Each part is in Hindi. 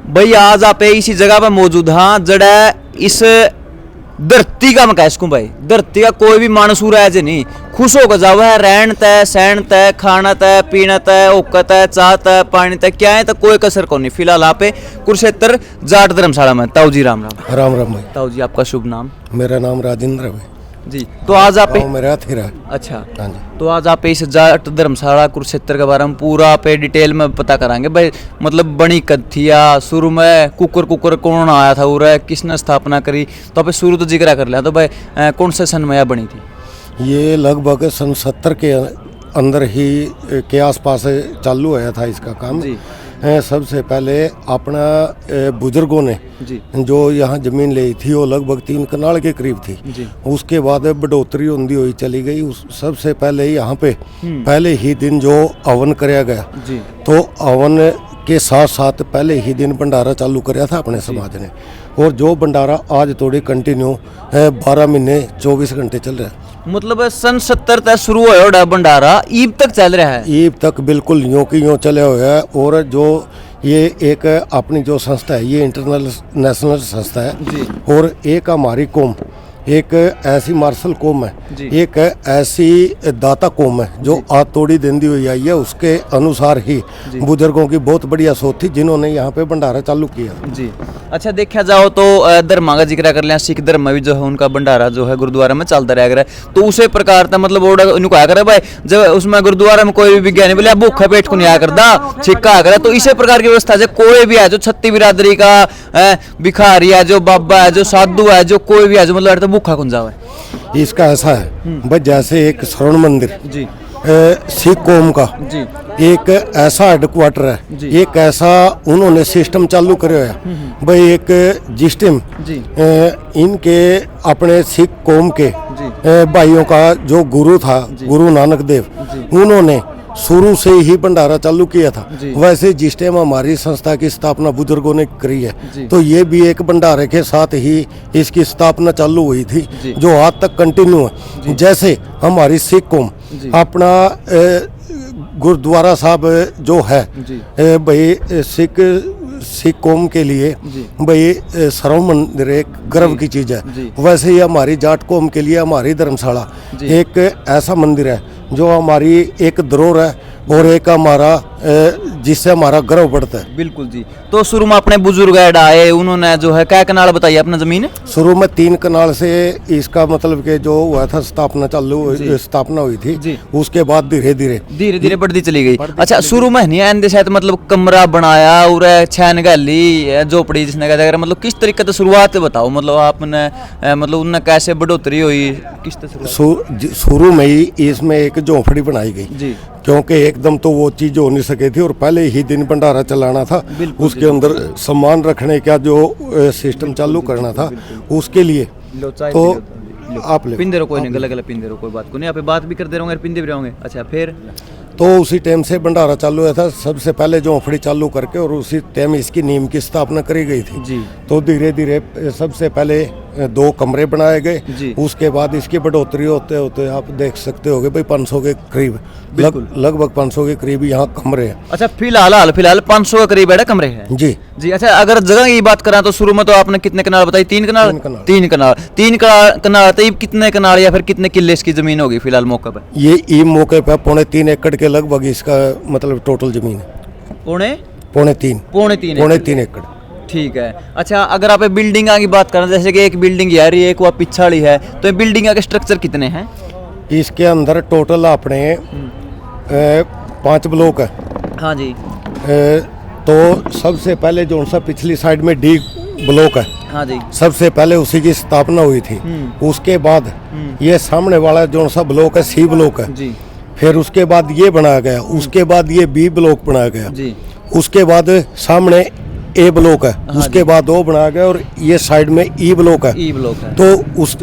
भाई आज आप इसी जगह पर मौजूद हाँ जड़ा इस धरती का मैं कह सकूं भाई, धरती का कोई भी मानसूर है जे नहीं खुश होकर जाओ है। रहन तय, सहन तय, खाना तय, पीना तय, औकत है, चाह तय, पानी तय, क्या है तो कोई कसर को नहीं। फिलहाल आप कुरुक्षेत्र जाट धर्मशाला में। ताऊ जी राम राम। राम राम भाई। ताऊ जी आपका शुभ नाम? मेरा नाम राजेंद्र भाई जी। तो आज आप मेरा थिरा। अच्छा हाँ जी। तो आज आप इस जाट धर्मशाला कुरुक्षेत्र के बारे में पूरा पे डिटेल में पता कराएंगे भाई। मतलब बनी कद थी या शुरू में कुकर कौन आया था और किसने स्थापना करी, तो आप शुरू तो जिक्र कर लिया। तो भाई कौन से सन में यह बनी थी? ये लगभग सन 70 के अंदर ही के आसपास चालू हुआ था इसका काम जी। सबसे पहले अपना बुजुर्गों ने जी। जो यहाँ जमीन ली थी वो लगभग 3 कनाल के करीब थी जी। उसके बाद बढ़ोतरी होती हुई चली गई। सबसे पहले यहाँ पे पहले ही दिन जो हवन कराया गया जी। तो हवन के साथ साथ पहले ही दिन भंडारा चालू कराया था अपने समाज ने। और जो भंडारा आज थोड़ी कंटिन्यू है 12 महीने 24 घंटे चल रहा है। मतलब सन 70 तक शुरू हुआ भंडारा ईब तक चल रहा है? ईब तक बिल्कुल यूं की यूं चले हुए है। और जो ये एक अपनी जो संस्था है ये इंटरनेशनल संस्था है जी। और एक हमारी कौम एक ऐसी मार्शल कौम है, एक ऐसी दाता कौम है जो आज तोड़ी देंदी हुई आई है। उसके अनुसार ही बुजुर्गों की बहुत बढ़िया सोच थी जिन्होंने यहाँ पे भंडारा चालू किया जी। अच्छा देखा जाओ तो धर्म का जिक्र कर लिया, सिख धर्म में भी जो है उनका भंडारा जो है गुरुद्वारा में चलता रह गया। तो उसे प्रकार था मतलब उनको आया करे भाई जब उसमें गुरुद्वारा में कोई भी विज्ञानी बोले भूखा पेट को नहीं आया करता छिक्का आ करे। तो इसी प्रकार की व्यवस्था है कोई भी है जो छत्ती बिरादरी का भिखारी है, जो बाबा है, जो साधु है, जो कोई भी है जो मतलब भूखा कौन जाओ है। इसका ऐसा है बस जैसे एक स्वर्ण मंदिर जी सिख कौम का जी एक ऐसा हेडक्वार्टर है, एक ऐसा उन्होंने सिस्टम चालू करे है भाई। एक जिस्टम इनके अपने सिख कौम के भाइयों का जो गुरु था गुरु नानक देव, उन्होंने शुरू से ही भंडारा चालू किया था। वैसे जिस टाइम हमारी संस्था की स्थापना बुजुर्गों ने करी है तो ये भी एक भंडारे के साथ ही इसकी स्थापना चालू हुई थी जो आज तक कंटिन्यू है। जैसे हमारी सिख कौम अपना गुरुद्वारा साहब जो है भाई सिख कौम के लिए भाई सर्व मंदिर एक गर्व की चीज़ है। वैसे ही हमारी जाट कौम के लिए हमारी धर्मशाला एक ऐसा मंदिर है जो हमारी एक धरोहर है और एक हमारा जिससे हमारा गर्व बढ़ता है। बिल्कुल जी। तो शुरू में अपने बुजुर्ग आए उन्होंने जो है क्या कनाल बताइए अपना जमीन? शुरू में 3 कनाल से इसका मतलब कि जो हुआ था स्थापना हुई थी। उसके बाद धीरे धीरे बढ़ती चली गई। अच्छा शुरू में नहीं आंदे शायद मतलब कमरा बनाया और छैन गली झोपड़ी जिसने कहा मतलब किस तरीके से शुरुआत बताओ मतलब आपने मतलब उनने कैसे बढ़ोतरी हुई किस तरह? शुरू में ही इसमें एक झोपड़ी बनाई गई क्योंकि एकदम तो वो चीज हो नहीं सके थी और पहले ही दिन भंडारा चलाना था। उसके अंदर सामान रखने का जो सिस्टम चालू करना था उसके लिए तो आप पिंदे रहो कोई नहीं गलत पिंदे रहो कोई बात को नहीं आप बात भी करते रहोगे पिंदे भी रहोगे। अच्छा फिर तो उसी टाइम से भंडारा चालू हुआ था। सबसे पहले झोंपड़ी चालू करके और उसी टाइम इसकी नींव की स्थापना करी गई थी जी। तो धीरे धीरे सबसे पहले 2 कमरे बनाए गए। उसके बाद इसकी बढ़ोतरी होते होते आप देख सकते होगे भाई 500 के करीब लगभग 500 के करीब यहाँ कमरे हैं। अच्छा फिलहाल 500 के करीब कमरे हैं जी जी। अच्छा अगर जगह की बात करें तो शुरू में तो आपने कितने कनाल बताई? 3 कनाल। 3 कनाल तो कितने कनाल या फिर कितने किले इसकी जमीन होगी फिलहाल मौके पर? ये मौके पर 3.5 एकड़ के लगभग इसका मतलब टोटल जमीन है। पौने तीन एकड़। ठीक है। अच्छा अगर आप बिल्डिंग की बात करें जैसे कि एक बिल्डिंग है एक वह पिछाड़ी है तो बिल्डिंग के स्ट्रक्चर कितने हैं? इसके अंदर टोटल अपने 5 ब्लॉक है। हाँ जी। तो सबसे पहले जो सा पिछली साइड में डी ब्लॉक है। हाँ जी। सबसे पहले उसी की स्थापना हुई थी। उसके बाद ये सामने वाला जो सा ब्लॉक है सी ब्लॉक है जी। फिर उसके बाद ये बनाया गया, उसके बाद ये बी ब्लॉक बनाया गया जी। उसके बाद सामने ए ब्लॉक है। हाँ उसके बाद वो बनाया गया और ये साइड में ई ब्लॉक है। तो उस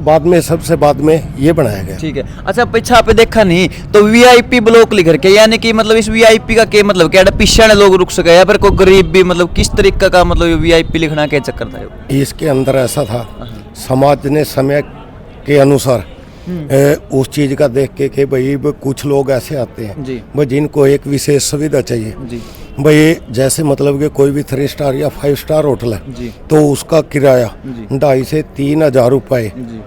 बाद में सबसे बाद में ये बनाया गया। ठीक है। अच्छा पीछा पे देखा नहीं तो वीआईपी ब्लॉक लिख रखे यानी कि मतलब इस वीआईपी का क्या मतलब क्या पीछे लोग रुक सके या फिर कोई गरीब भी मतलब किस तरीके का मतलब वीआईपी लिखना क्या चक्कर था? इसके अंदर ऐसा था समाज ने समय के अनुसार उस चीज का देख के कि भाई कुछ लोग ऐसे आते हैं भाई जिनको एक विशेष सुविधा चाहिए जी। भाई जैसे मतलब कि कोई भी 3 स्टार या 5 स्टार होटल है जी तो उसका किराया जी 2,500 से 3,000 रुपये, जी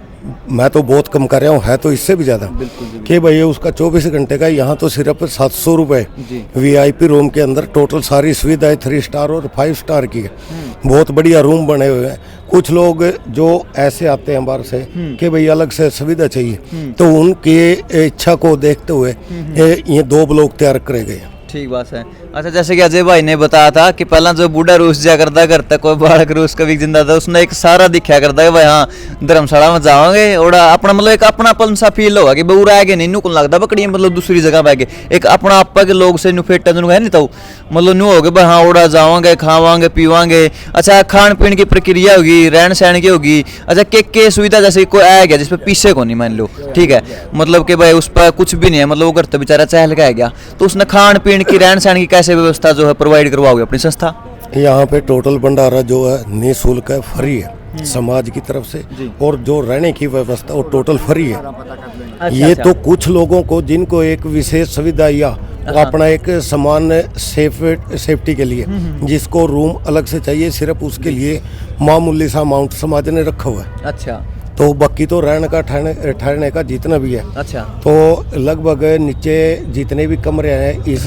मैं तो बहुत कम कर रहा हूँ, है तो इससे भी ज़्यादा बिल्कुल जी कि भाई उसका 24 घंटे का, यहाँ तो सिर्फ 700 रुपये जी वीआईपी रूम के अंदर टोटल सारी सुविधाएं 3 स्टार और 5 स्टार की है। बहुत बढ़िया रूम बने हुए हैं। कुछ लोग जो ऐसे आते हैं बाहर से कि भाई अलग से सुविधा चाहिए, तो उनकी इच्छा को देखते हुए ये 2 ब्लॉक तैयार करे गए हैं। ठीक बात है। अच्छा, जैसे कि अजय भाई ने बताया था कि पहला जो बूढ़ा रूस जा करता कोई बालक रूस कभी जिंदा था, उसने एक सारा दिखाया करता है भाई हाँ धर्मशाला में जाओगे और अपना मतलब एक अपनापन सा फील होगा कि बहु रह गए नहीं को लगता बकड़ी मतलब दूसरी जगह बह गए, एक अपना आपा के लोग से फेटा जो है नहीं तो मतलब न्यू हो गए भाई हाँ उड़ा जाओगे खावांगे पीवांगे। अच्छा, खान पीन की प्रक्रिया होगी, रहन सहन की होगी। अच्छा, के सुविधा जैसे कोई आ गया जिसपे पीछे को नहीं मान लो, ठीक है, मतलब कि भाई उस पर कुछ भी नहीं है, मतलब वो घर तो बेचारा चहल के आ गया, तो उसने खान पीन की रहन सहन की कैसे व्यवस्था जो है प्रोवाइड करवाओगे अपनी संस्था? यहाँ पे टोटल भंडारा जो है निःशुल्क है, फ्री है समाज की तरफ से, और जो रहने की व्यवस्था वो टोटल फ्री है। ये तो कुछ लोगों को जिनको एक विशेष सुविधा या अपना एक समान सेफ्टी के लिए जिसको रूम अलग से चाहिए, सिर्फ उसके लिए मामूली सा अमाउंट समाज ने रखा हुआ है। अच्छा, तो बाकी तो रहने का ठहरने का जितना भी है, अच्छा, तो लगभग नीचे जितने भी कमरे हैं इस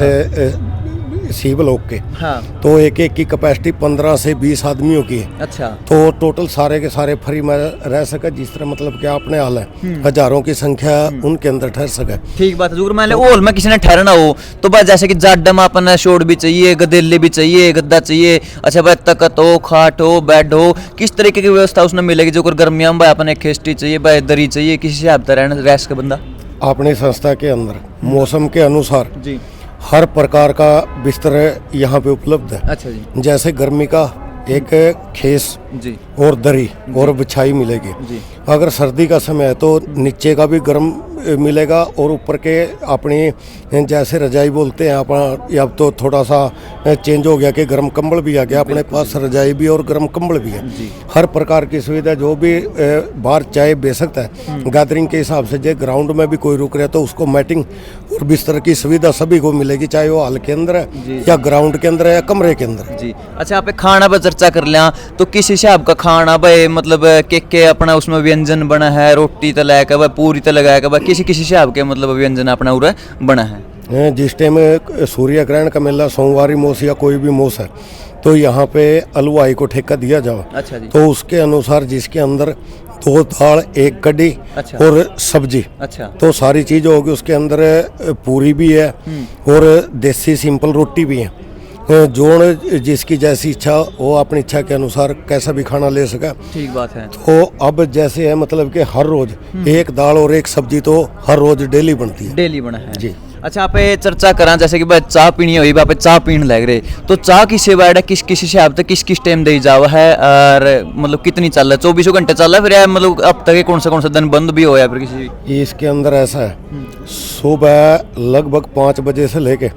सी ब्लॉक के, हाँ, तो एक की कैपेसिटी 15 से 20 आदमियों की है। अच्छा, तो टोटल सारे के सारे फ्री में रह सके, जिस तरह मतलब कि अपने हाल है हजारों की संख्या उनके अंदर ठहर सके। ठीक बात है। जो मान लो हॉल में किसी ने ठहरना हो तो बस जैसे कि जाडम अपन शोड भी चाहिए, गदेले भी चाहिए, गद्दा चाहिए, अच्छा भाई तकत हो, खाट हो, बेड हो, किस तरीके की व्यवस्था उसमें मिलेगी? जो गर्मियों में भाई अपने खेस्टी चाहिए, भाई दरी चाहिए, किसी से आप रहना रह सके बंदा अपनी संस्था के अंदर मौसम के अनुसार जी। हर प्रकार का बिस्तर यहाँ पे उपलब्ध है। अच्छा जी, जैसे गर्मी का एक खेस जी और दरी और बिछाई मिलेगी। जी, अगर सर्दी का समय है तो नीचे का भी गर्म मिलेगा और ऊपर के अपनी जैसे रजाई बोलते हैं अपना, अब तो थोड़ा सा चेंज हो गया कि गर्म कंबल भी आ गया, अपने पास रजाई भी और गर्म कंबल भी है। हर प्रकार की सुविधा जो भी बाहर चाहे बे सकता है। गैदरिंग के हिसाब से जो ग्राउंड में भी कोई रुक रहा है तो उसको मैटिंग और बिस्तर की सुविधा सभी को मिलेगी, चाहे वो हॉल के अंदर है या ग्राउंड के अंदर है या कमरे के अंदर जी। अच्छा, आप खाना पर चर्चा कर लिया तो किस हिसाब का खाना भाई मतलब के अपना उसमें व्यंजन बना है, रोटी तो लगा भाई पूरी तो लगाया भाई किसी किसी हिसाब के मतलब व्यंजन अपना उरा बना है? जिस टाइम सूर्य ग्रहण का मेला सोमवारी मोस या कोई भी मोस है तो यहाँ पे हलवाई को ठेका दिया जाओ। अच्छा जी, तो उसके अनुसार जिसके अंदर 2 दाल 1 कड़ी अच्छा, और सब्जी, अच्छा, तो सारी चीज होगी। उसके अंदर पूरी भी है और देसी सिंपल रोटी भी है। जोन जिसकी जैसी इच्छा वो अपनी इच्छा के अनुसार कैसा भी खाना ले सका। ठीक बात है। तो अब जैसे है मतलब कि हर रोज 1 दाल और 1 सब्जी तो हर रोज डेली बनती है। डेली बना है जी। अच्छा, आप चर्चा करा जैसे कि भाई चाह पीनी हुई आप चाह पीने लग रहे, तो चाह की सेवा है किस किस हिसाब से किस किस टाइम दी जावा है और मतलब कितनी चल रहा है? 24 घंटे चल रहा है फिर मतलब अब तक कौन सा दिन बंद भी हो या फिर किसी? इसके अंदर ऐसा है, सुबह लगभग 5 बजे से लेके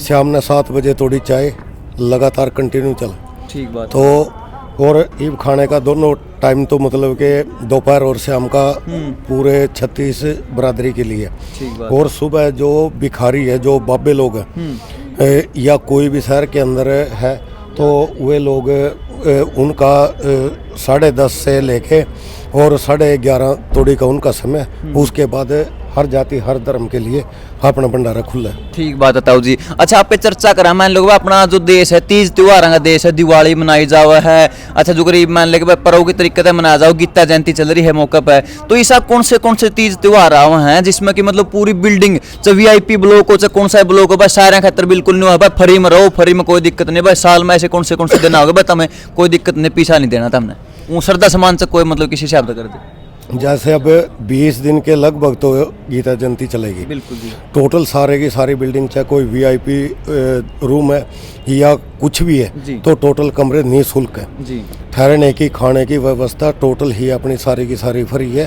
शाम ने 7 बजे थोड़ी चाय लगातार कंटिन्यू चला। ठीक बात। तो और ईब खाने का दोनों टाइम तो मतलब कि दोपहर और शाम का पूरे 36 बरादरी के लिए। ठीक बात। और सुबह जो भिखारी है, जो बाबे लोग हैं या कोई भी शहर के अंदर है तो वे लोग उनका 10:30 से लेके और 11:30 तोड़ी का उनका समय। उसके बाद हर जाति हर धर्म के लिए अपना भंडारा खुला है। ठीक बात है ताऊ जी। अच्छा, आप पे चर्चा करा मान लो अपना जो देश है तीज त्योहार का देश है, दिवाली मनाई जावा है। अच्छा, जो गरीब मान ले पर्व के तरीके से मनाया जाओ, गीता जयंती चल रही है मौके पर, तो ऐसा कौन से तीज त्योहार आवे हैं जिसमें कि मतलब पूरी बिल्डिंग चाहे वीआईपी ब्लॉक हो चाहे कौन सा ब्लॉक हो भाई सारे खातर बिल्कुल नहीं हो भाई, फ्री में रहो, फ्री में कोई दिक्कत नहीं भाई। साल में ऐसे कौन से दिन आओगे भाई तुम्हें कोई दिक्कत नहीं, पीछा नहीं देना तुमने वो श्रद्धा समान से कोई मतलब किसी हिसाब से कर दे। जैसे अब 20 दिन के लगभग तो गीता जयंती चलेगी। बिल्कुल जी। टोटल सारे की सारी बिल्डिंग चाहे कोई वीआईपी रूम है या कुछ भी है जी। तो टोटल कमरे निःशुल्क है। जी। ठहरने की, खाने की व्यवस्था टोटल ही अपनी सारी की सारी फ्री है।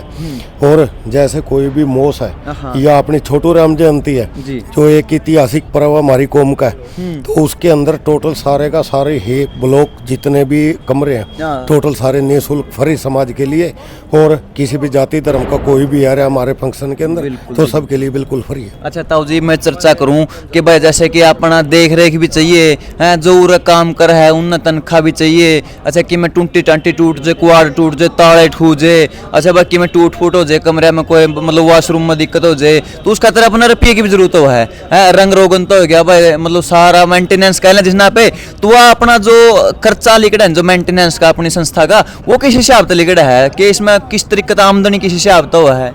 और जैसे कोई भी मोस है या अपनी छोटू राम जयंती है जी। जो एक ऐतिहासिक पर्व हमारी कौम का है, तो उसके अंदर टोटल सारे का सारे ही ब्लॉक जितने भी कमरे हैं टोटल सारे निःशुल्क फ्री समाज के लिए, और किसी भी जाति धर्म का कोई भी आ रहा है हमारे फंक्शन के अंदर तो सबके लिए बिल्कुल फ्री है। अच्छा ताऊ जी, मैं चर्चा करूं कि भाई जैसे कि अपना देख रेख भी चाहिए हैं, जो उरा काम कर है उन तनख्वाह भी चाहिए। अच्छा कि मैं टूटी टांटी टूट जाए, कुआड़ टूट जाए, ताले ठूट जाए, अच्छा बाकी में टूट फूट हो जाए, कमरे में कोई मतलब वॉशरूम में दिक्कत हो जाए, तो उसका तरह अपना रुपये की भी जरूरत हो है रंग रोगन तो हो गया भाई, मतलब सारा मेंटेनेंस कह लें जिसना पे, तो वह अपना जो खर्चा लिखड़ा है जो मेंटेनेंस का अपनी संस्था का, वो किस हिसाब से लिखड़ा है कि इसमें किस तरीके का आमदनी किस हिसाब से हुआ है?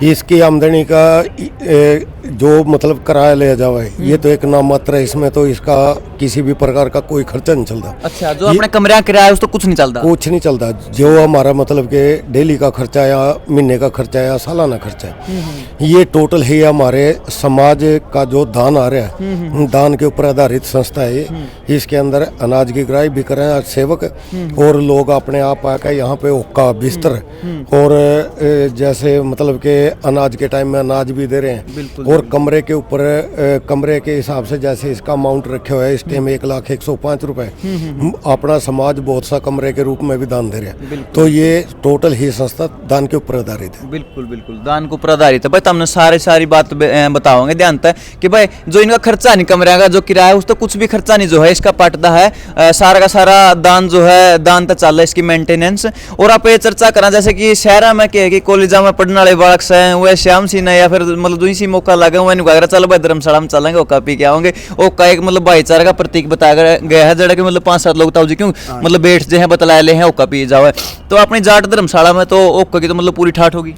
इसकी आमदनी का जो मतलब किराया लिया जावा है ये तो एक नाम मात्र है, इसमें तो इसका किसी भी प्रकार का कोई खर्चा नहीं चलता। अच्छा, जो अपने कमरा किराया है उस तो कुछ नहीं चलता? कुछ नहीं चलता। जो हमारा मतलब कि डेली का खर्चा या महीने का खर्चा या सालाना खर्चा है ये टोटल ही हमारे समाज का जो दान आ रहा है, दान के ऊपर आधारित संस्था है ये। इसके अंदर अनाज की गिराई भी कर रहे हैं सेवक, और लोग अपने आप आकर यहाँ पे हुक्का बिस्तर और जैसे मतलब के अनाज के टाइम में अनाज भी दे रहे हैं, और कमरे के ऊपर कमरे के हिसाब से जैसे इसका अमाउंट रखे हुए है इस टाइम 1,01,05 रुपए अपना समाज बहुत सा कमरे के रूप में भी दान दे रहे हैं। तो ये टोटल ही संस्था दान के ऊपर आधारित है। बिल्कुल बिल्कुल दान के ऊपर आधारित है भाई। तुमने सारी बात बताओगे ध्यान तक कि भाई जो इनका खर्चा नहीं कमरे का जो किराया उस तो कुछ भी खर्चा नहीं जो है इसका पटता है, सारा का सारा दान जो है दान तक चल रहा है इसकी मेंटेनेंस। और आप ये चर्चा करा जैसे कि शहर में क्या है कि कॉलेजा में पढ़ने वाले बालक से वह श्याम सिंह है या फिर मतलब जो इसी मौका लगे हुए नहीं चलो भाई धर्मशाला में चलेंगे ओका पी के आओगे, ओका एक मतलब भाईचारे का प्रतीक बताया गया है जड़ा कि मतलब 5-7 लोग ताऊ जी क्यों मतलब बैठ जे हैं बतलाए ले हैं ओका पी जाओ। तो अपनी जाट धर्मशाला में तो ओका की तो मतलब पूरी ठाठ होगी।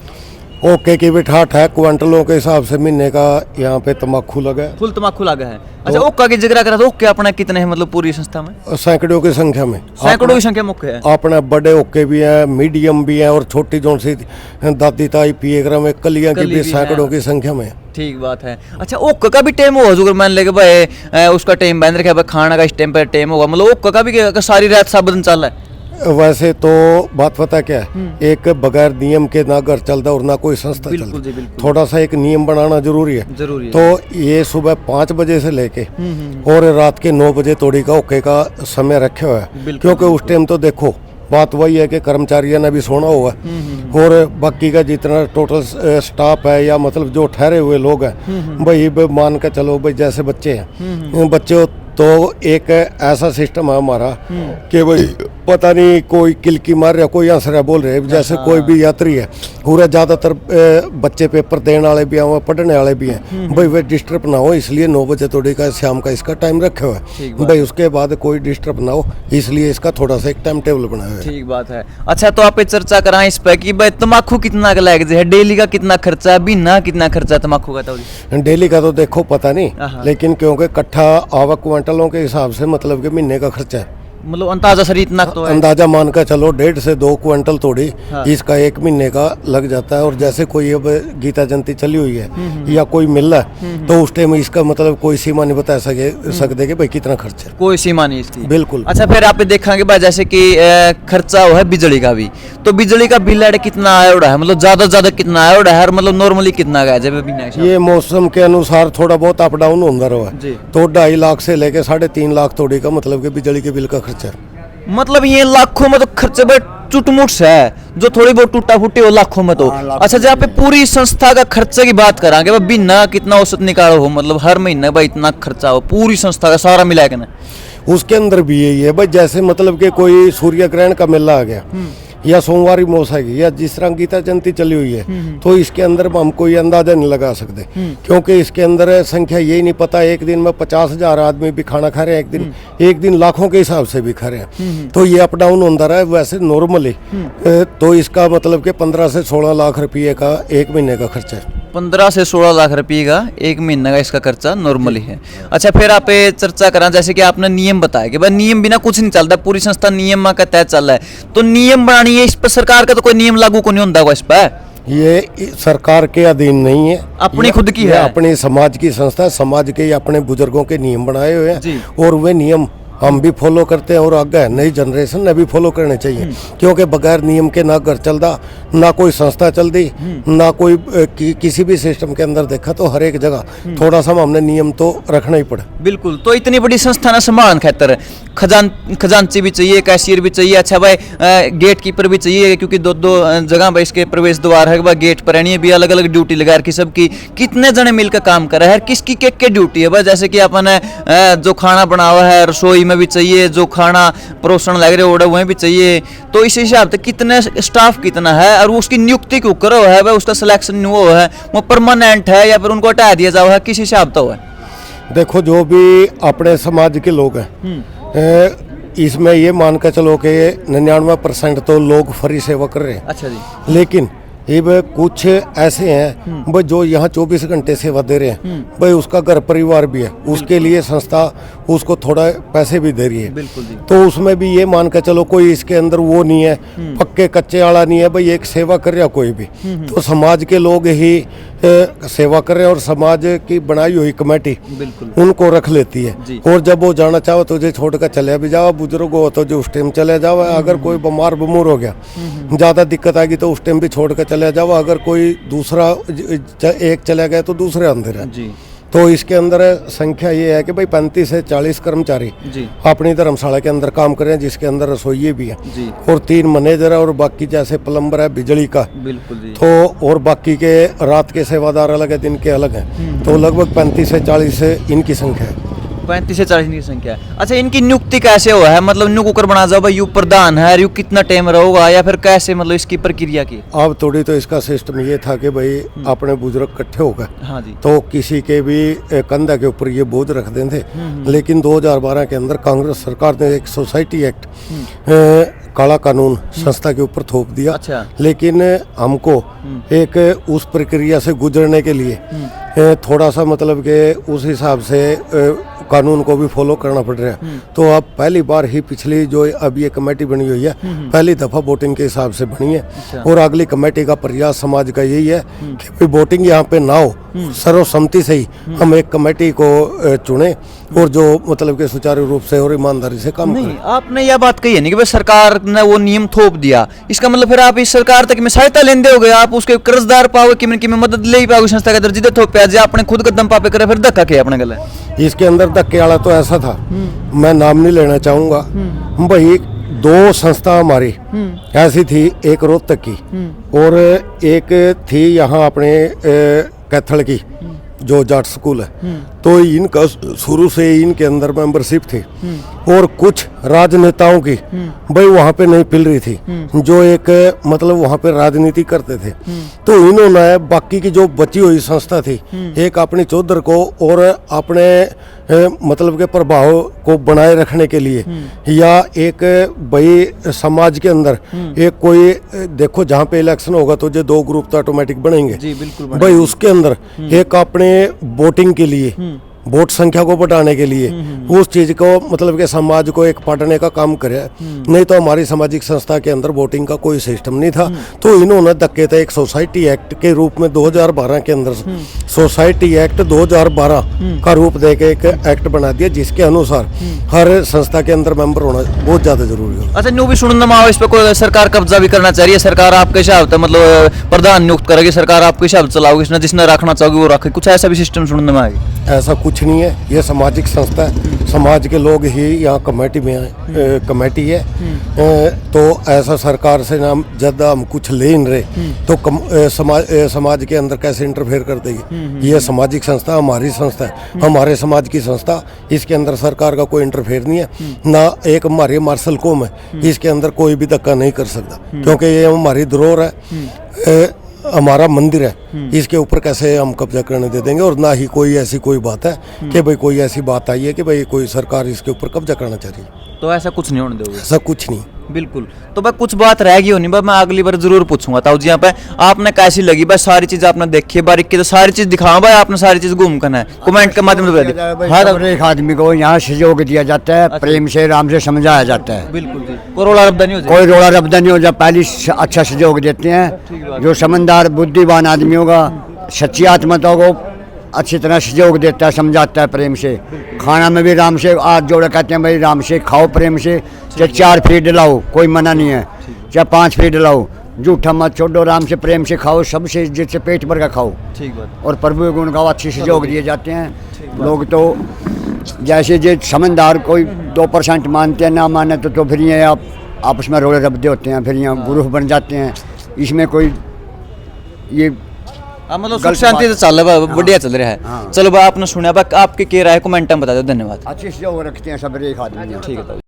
ओके की भी ठाठ है, क्वांटलों के हिसाब से महीने का यहाँ पे तम्बाकू लगा है, फुल तम्बाकू लगा है। अच्छा ओका की जिक्र करा तो ओके अपना कितने हैं मतलब पूरी संस्था में? सैकड़ों की संख्या में, सैकड़ों की संख्या मुख्य है। अपने बड़े ओके भी हैं, मीडियम भी हैं, और छोटी जो सी दादी ताई पिएग्रा में कलियां की भी सैकड़ों की संख्या में। ठीक बात है। अच्छा ओका का भी टाइम होगा जो मान लेके भाई उसका टाइम बंद रखा खाना का इस टाइम पर टाइम होगा, मतलब ओका का भी सारी रात सब दिन चल रहा है? वैसे तो बात पता क्या है, एक बगैर नियम के ना घर चलता और ना कोई संस्था चलती, थोड़ा सा एक नियम बनाना जरूरी है। तो ये सुबह 5 बजे से लेके और रात के 9 बजे तोड़ी का ओके का समय रखे हुआ है, क्योंकि उस टाइम तो देखो बात वही है कि कर्मचारियों ने भी सोना होगा, और बाकी का जितना टोटल स्टाफ है या मतलब जो ठहरे हुए लोग हैं भाई मान के चलो भाई जैसे बच्चे हैं बच्चे, तो एक ऐसा सिस्टम है हमारा कि भाई पता नहीं कोई किलकी मार रहा कोई हंस रहा बोल रहे, जैसे कोई भी यात्री है पूरा ज़्यादातर बच्चे पेपर देने वाले भी हैं पढ़ने वाले भी हैं भाई वे डिस्टर्ब ना हो, इसलिए 9 बजे थोड़ी का शाम का इसका टाइम रखा हुआ है भाई, उसके बाद कोई डिस्टर्ब ना हो इसलिए इसका थोड़ा सा एक टाइम टेबल बनाया हुआ है। ठीक बात है। अच्छा तो आप चर्चा कराएं इस पर कि भाई तम्बाकू कितना का लग है, डेली का कितना खर्चा है, बिना कितना खर्चा तम्बाकू का? तो डेली का तो देखो पता नहीं, लेकिन क्योंकि कट्ठा आवक क्वांटलों के हिसाब से मतलब कि महीने का खर्चा है, मतलब अंदाजा सर इतना तो है, अंदाजा मान कर चलो 1.5 से 2 क्विंटल तोड़ी इसका एक महीने का लग जाता है। और जैसे कोई अब गीता जयंती चली हुई है या कोई मिल रहा है तो उस टाइम इसका मतलब कोई सीमा नहीं बता सकते कि भाई कितना खर्च है, कोई सीमा नहीं इसकी। बिल्कुल। अच्छा फिर आप देखेंगे भाई जैसे कि खर्चा हो है बिजली का भी, तो बिजली का बिल कितना आया है, मतलब ज्यादा कितना आया है, मतलब नॉर्मली कितना का है? ये मौसम के अनुसार थोड़ा बहुत अप डाउन होता रहा है, तो 2.5 लाख से लेके 3.5 लाख तोड़ी का मतलब कि बिजली के बिल का खर्चा, मतलब ये लाखों में तो खर्चे भाई चुटमुट से है, जो थोड़ी बहुत टूटा फूटी हो लाखों में तो। अच्छा जहाँ पे पूरी संस्था का खर्चे की बात करांगे भाई बिना कितना औसत निकालो हो, मतलब हर महीने भाई इतना खर्चा हो पूरी संस्था का सारा मिला के ना, उसके अंदर भी यही है भाई। जैसे मतलब कि कोई सूर्य ग्रहण का मेला आ गया या सोमवारी मौस आएगी या जिस तरह गीता जयंती चली हुई है, तो इसके अंदर हम कोई अंदाजा नहीं लगा सकते, क्योंकि इसके अंदर संख्या यही नहीं पता, एक दिन में 50,000 आदमी भी खाना खा रहे हैं, एक दिन लाखों के हिसाब से भी खा रहे हैं, तो ये अप डाउन होता रहा है। वैसे नॉर्मली तो इसका मतलब कि 15 से 16 लाख रुपये का एक महीने का खर्चा है। 15 से 16 लाख रुपये का एक महीने का इसका खर्चा नॉर्मली है। अच्छा फिर आप चर्चा करा जैसे कि आपने नियम बताया कि भाई नियम बिना कुछ नहीं चलता, पूरी संस्था नियम का तहत चल रहा है, तो नियम बनानी है इस पर सरकार का तो कोई नियम लागू को नहीं होता इस पर? ये सरकार के अधीन नहीं है, अपनी खुद की है, अपने समाज की संस्था, समाज के अपने बुजुर्गों के नियम बनाए हुए हैं और वे नियम हम भी फॉलो करते हैं और आगे नई जनरेशन ने भी फॉलो करने चाहिए, क्योंकि बगैर नियम के ना घर चलता, ना कोई संस्था चलती, ना कोई किसी भी सिस्टम के अंदर देखा तो हर एक जगह थोड़ा सा हमने नियम तो रखना ही पड़ा। बिल्कुल। तो इतनी बड़ी संस्था ना संभालने खातर खजांची भी चाहिए, कैशियर भी चाहिए, अच्छा भाई गेट कीपर भी चाहिए, क्योंकि दो जगह भाई इसके प्रवेश द्वार है, भाई गेट पर रहनी है भी, अलग अलग ड्यूटी लगा रखी सबकी। कितने जने मिलकर काम कर रहे हैं, किसकी के ड्यूटी है भाई? जैसे कि अपन जो खाना बना हुआ है रसोई में भी चाहिए, जो खाना परोसन लग रहे ऑर्डर वहीं भी चाहिए। तो इस हिसाब से कितने स्टाफ कितना है और उसकी नियुक्ति क्यों करो है भाई? उसका सिलेक्शन हुआ है, वो परमानेंट है या फिर उनको हटा दिया जाओ है, किस हिसाब से है? देखो, जो भी अपने समाज के लोग हैं, इसमें ये मान कर चलो कि 99% तो लोग फ्री सेवा कर रहे हैं। अच्छा जी। लेकिन ये कुछ ऐसे हैं भाई जो यहाँ 24 घंटे सेवा दे रहे हैं, भाई उसका घर परिवार भी है, उसके लिए संस्था उसको थोड़ा पैसे भी दे रही है। बिल्कुल जी। तो उसमें भी ये मान कर चलो कोई इसके अंदर वो नहीं है, पक्के कच्चे वाला नहीं है भाई, एक सेवा कर रहा कोई भी, तो समाज के लोग ही सेवा कर रहे हैं और समाज की बनाई हुई कमेटी बिल्कुल उनको रख लेती है। और जब वो जाना चाहो तो जो छोड़ कर चले भी जाओ, बुजुर्ग हो तो जो उस टाइम चले जाओ, अगर कोई बीमार बमूर हो गया, ज़्यादा दिक्कत आएगी तो उस टाइम भी छोड़ कर चले जाओ, अगर कोई दूसरा एक चले गए तो दूसरे अंदर है जी। तो इसके अंदर संख्या ये है कि भाई 35 से 40 कर्मचारी जी। अपनी धर्मशाला के अंदर काम कर रहे हैं, जिसके अंदर रसोइये भी है जी। और 3 मैनेजर है और बाकी जैसे प्लम्बर है, बिजली का। बिल्कुल जी। तो और बाकी के रात के सेवादार अलग है, दिन के अलग हैं, तो लगभग 35 से 40 इनकी संख्या है। 35 से 40 की संख्या है। अच्छा, इनकी नियुक्ति कैसे हुआ है? मतलब न्यू कुकर बना जाओ भाई, यू प्रधान है, यू कितना टाइम रहोगा या फिर कैसे, मतलब इसकी प्रक्रिया की? अब थोड़ी तो इसका सिस्टम ये था कि भाई अपने बुजुर्ग इकट्ठे हो गए, हाँ जी। तो किसी के भी कंधा के ऊपर ये बोझ रख देते थे। लेकिन 2012 के अंदर कांग्रेस सरकार ने एक सोसाइटी एक्ट काला कानून संस्था के ऊपर थोप दिया। अच्छा। लेकिन हमको एक उस प्रक्रिया से गुजरने के लिए थोड़ा सा मतलब कि उस हिसाब से कानून को भी फॉलो करना पड़ रहा है। तो अब पहली बार ही पिछली जो अब ये कमेटी बनी हुई है, पहली दफा वोटिंग के हिसाब से बनी है। अच्छा। और अगली कमेटी का प्रयास समाज का यही है कि भाई वोटिंग यहाँ पे ना हो, सर्वसम्मति से ही हम एक कमेटी को चुने और जो मतलब कि सुचारू रूप से और ईमानदारी से काम नहीं, करें। आपने यह बात कही है नहीं कि भाई सरकार ने वो नियम थोप दिया, इसका मतलब फिर आप इस सरकार तक में सहायता लेंदे हो गए, आप उसके कर्जदार पाओगे कि में मदद ले ही पाओगे संस्था के अंदर, जिधर थोप पे आपने खुद कदम पापे करे फिर धक्का किया अपने गले। इसके अंदर धक्के वाला तो ऐसा था, मैं नाम नहीं लेना चाहूंगा भाई, 2 संस्था हमारी ऐसी थी, एक रोहतक की और एक थी यहाँ अपने कैथल की जो जाट स्कूल है। तो इनका शुरू से इनके अंदर मेंबरशिप थी और कुछ राजनेताओं की भाई वहाँ पे नहीं पिल रही थी, जो एक मतलब वहाँ पे राजनीति करते थे। तो इन्होंने बाकी की जो बची हुई संस्था थी, एक अपनी चौधर को और अपने मतलब के प्रभाव को बनाए रखने के लिए या एक भाई समाज के अंदर एक कोई देखो जहाँ पे इलेक्शन होगा तो जो 2 ग्रुप तो ऑटोमेटिक बनेंगे जी, बिल्कुल भाई, उसके अंदर एक अपने वोटिंग के लिए वोट संख्या को बढ़ाने के लिए उस चीज को मतलब के समाज को एक बांटने का काम करे। नहीं तो हमारी सामाजिक संस्था के अंदर वोटिंग का कोई सिस्टम नहीं था। तो इन्होंने धक्के थे एक सोसाइटी एक्ट के रूप में 2012 के अंदर सोसाइटी एक्ट 2012 का रूप देके एक एक्ट बना दिया, जिसके अनुसार हर संस्था के अंदर मेंबर होना बहुत ज्यादा जरूरी है। अच्छा, न्यू भी सुनने में इस पे कोई सरकार कब्जा भी करना चाह रही है, सरकार आपके हिसाब से मतलब प्रधान नियुक्त करेगी, सरकार आपके हिसाब से चलाओगी, जिसने रखना चाहोगे वो रखे, कुछ ऐसा भी सिस्टम सुनने में आएगी? ऐसा कुछ नहीं है, ये सामाजिक संस्था है, समाज के लोग ही यहाँ कमेटी में कमेटी है। तो ऐसा सरकार से नाम जब हम कुछ ले नहीं रहे तो समाज के अंदर कैसे इंटरफेयर कर देगी? ये सामाजिक संस्था हमारी संस्था है, हमारे समाज की संस्था, इसके अंदर सरकार का कोई इंटरफेयर नहीं है। ना एक हमारी मार्शल कौम है, इसके अंदर कोई भी धक्का नहीं कर सकता, क्योंकि ये हमारी धरोहर है, हमारा मंदिर है, इसके ऊपर कैसे हम कब्जा करने दे देंगे? और ना ही कोई ऐसी कोई बात है कि भाई कोई ऐसी बात आई है कि भाई कोई सरकार इसके ऊपर कब्जा करना चाह रही है। तो ऐसा कुछ नहीं होने दोगे? ऐसा कुछ नहीं, बिल्कुल। तो भाई कुछ बात रह गई होनी, मैं अगली बार जरूर पूछूंगा ताऊ जी यहाँ पे, आपने कैसी लगी भाई? सारी चीज आपने देखी है बारीकी, तो सारी चीज दिखाओ भाई, आपने सारी चीज घूम करना है, कमेंट के माध्यम से हर एक आदमी को यहाँ सहयोग दिया जाता है, प्रेम से राम से समझाया जाता है। बिल्कुल जी, कोई रोड़ा रब्दा नहीं हो जाए, कोई रोड़ा रब्दा नहीं हो जाए, पहले अच्छा सहयोग देते हैं। जो समझदार बुद्धिमान आदमी होगा, सच्ची आत्मता को अच्छी तरह सहयोग देता है, समझाता है प्रेम से। खाना में भी राम से हाथ जोड़े कहते हैं भाई राम से खाओ, प्रेम से। चाहे 4 फीट डलाओ, कोई मना नहीं है, चाहे 5 फीट डलाओ, जूठा मत छोड़ो, राम से प्रेम से खाओ, सबसे जिससे पेट भर का खाओ। ठीक बात। और प्रभु के गुण गाओ, अच्छे सहयोग दिए जाते हैं। लोग तो जैसे जो समझदार कोई 2% मानते हैं, ना माने तो फिर ये आप आपस में रोड़े रबदे होते हैं, फिर यहाँ ग्रुप बन जाते हैं। इसमें कोई ये मतलब सुख शांति से चल रहा है, बढ़िया चल रहा है। हाँ। चलो भाई आपने सुना, आपके क्या राय कमेंट में बता दो। धन्यवाद। अच्छे सहयोग रखते हैं सब एक आदमी। ठीक है।